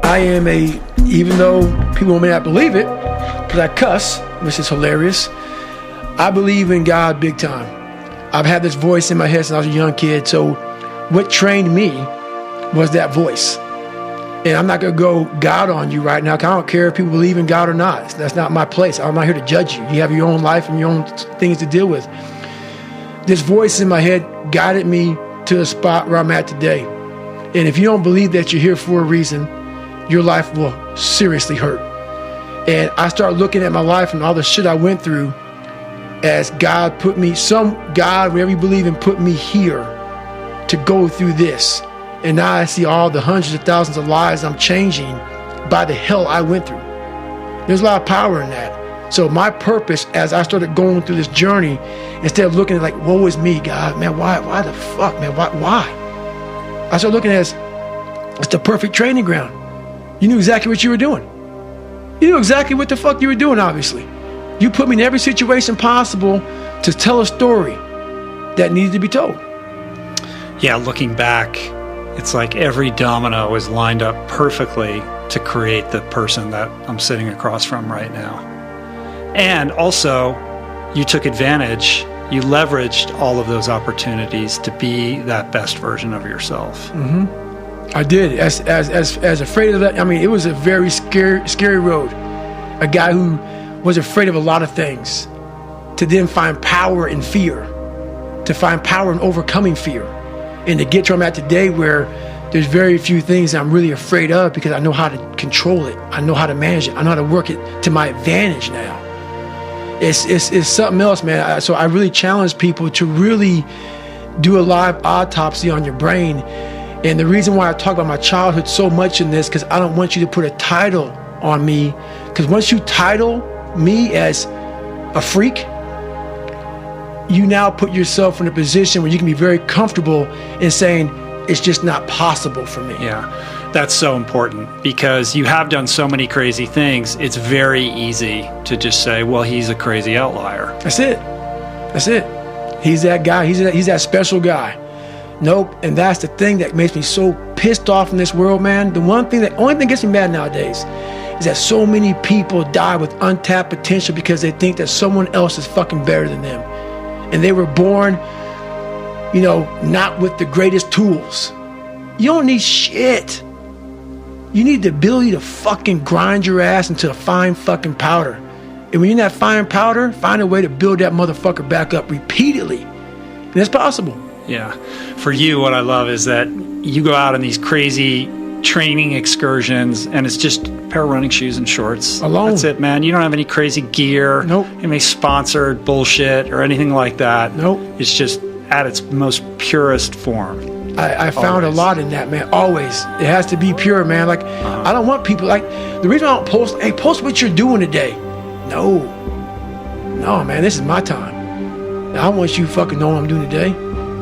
I am even though people may not believe it, because I cuss, which is hilarious, I believe in God big time. I've had this voice in my head since I was a young kid, so what trained me was that voice. And I'm not going to go God on you right now, because I don't care if people believe in God or not. That's not my place. I'm not here to judge you. You have your own life and your own things to deal with. This voice in my head guided me to the spot where I'm at today. And if you don't believe that you're here for a reason, your life will seriously hurt. And I start looking at my life and all the shit I went through as God put me, God, whatever you believe in, put me here to go through this. And now I see all the hundreds of thousands of lives I'm changing by the hell I went through. There's a lot of power in that. So my purpose, as I started going through this journey, instead of looking at like, woe is me, God, man, why the fuck, man, why? I started looking at it as it's the perfect training ground. You knew exactly what you were doing. You knew exactly what the fuck you were doing, obviously. You put me in every situation possible to tell a story that needed to be told. Yeah, looking back, it's like every domino is lined up perfectly to create the person that I'm sitting across from right now. And also, you took advantage, you leveraged all of those opportunities to be that best version of yourself. Mm-hmm. I did. As afraid of that, I mean, it was a very scary road. A guy who was afraid of a lot of things, to then find power in fear, to find power in overcoming fear, and to get to where I'm at today, where there's very few things I'm really afraid of because I know how to control it. I know how to manage it. I know how to work it to my advantage now. It's something else, man. So I really challenge people to really do a live autopsy on your brain. And the reason why I talk about my childhood so much in this, because I don't want you to put a title on me. Because once you title me as a freak, you now put yourself in a position where you can be very comfortable in saying, it's just not possible for me. Yeah, that's so important, because you have done so many crazy things. It's very easy to just say, well, he's a crazy outlier. That's it. That's it. He's that guy. He's that special guy. Nope. And that's the thing that makes me so pissed off in this world, man. The only thing that gets me mad nowadays is that so many people die with untapped potential because they think that someone else is fucking better than them. And they were born, not with the greatest tools. You don't need shit. You need the ability to fucking grind your ass into a fine fucking powder. And when you're in that fine powder, find a way to build that motherfucker back up repeatedly. And it's possible. Yeah. For you, what I love is that you go out on these crazy training excursions and it's just a pair of running shoes and shorts. Alone. That's it, man. You don't have any crazy gear. Nope. Any sponsored bullshit or anything like that. Nope. It's just at its most purest form. I found a lot in that, man. Always. It has to be pure, man. Like, I don't want people, like, the reason I don't post, hey, post what you're doing today. No, man, this is my time. I want you fucking know what I'm doing today.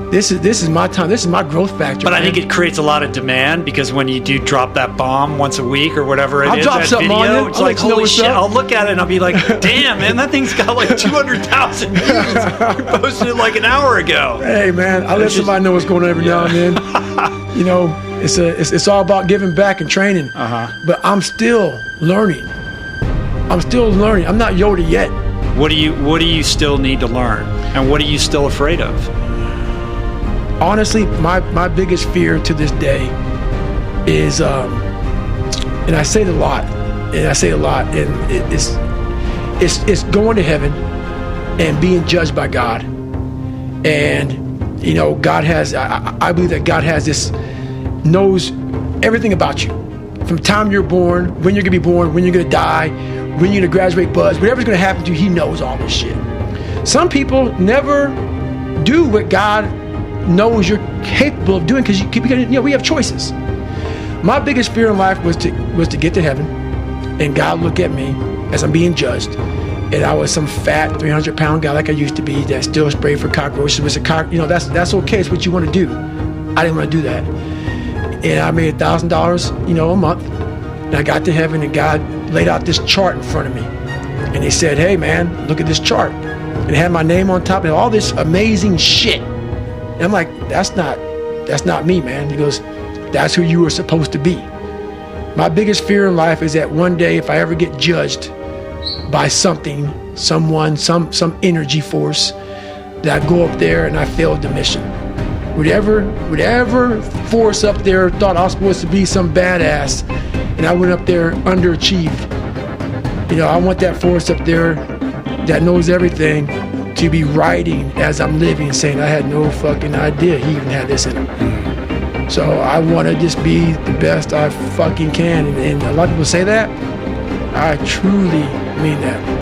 This is my time. This is my growth factor. But man. I think it creates a lot of demand, because when you do drop that bomb once a week or whatever it I'll is, drop that something video, on you. it's I'll like, let you know holy what's shit, up. I'll look at it and I'll be like, damn, man, that thing's got like 200,000 views. You posted it like an hour ago. Hey, man, I let somebody know what's going on every now and then. It's all about giving back and training. But I'm still learning. I'm not Yoda yet. What do you still need to learn? And what are you still afraid of? Honestly, my biggest fear to this day is, and I say it a lot, and it's going to heaven and being judged by God. And, God has, I believe that God knows everything about you. From the time you're born, when you're going to be born, when you're going to die, when you're going to graduate, buzz, whatever's going to happen to you, he knows all this shit. Some people never do what God knows you're capable of doing, because we have choices. My biggest fear in life was to get to heaven and God look at me as I'm being judged, and I was some fat 300-pound guy like I used to be that still sprayed for cockroaches with that's okay. It's what you want to do. I didn't want to do that, and I made $1,000 a month, and I got to heaven and God laid out this chart in front of me, and he said, hey man, look at this chart, and it had my name on top and all this amazing shit. And I'm like, that's not that's not me, man. He goes, that's who you were supposed to be. My biggest fear in life is that one day if I ever get judged by something, someone, some energy force, that I go up there and I failed the mission. Whatever force up there thought I was supposed to be some badass, and I went up there underachieved. You know, I want that force up there that knows everything to be writing as I'm living, saying I had no fucking idea he even had this in him. So I want to just be the best I fucking can, and a lot of people say that. I truly mean that.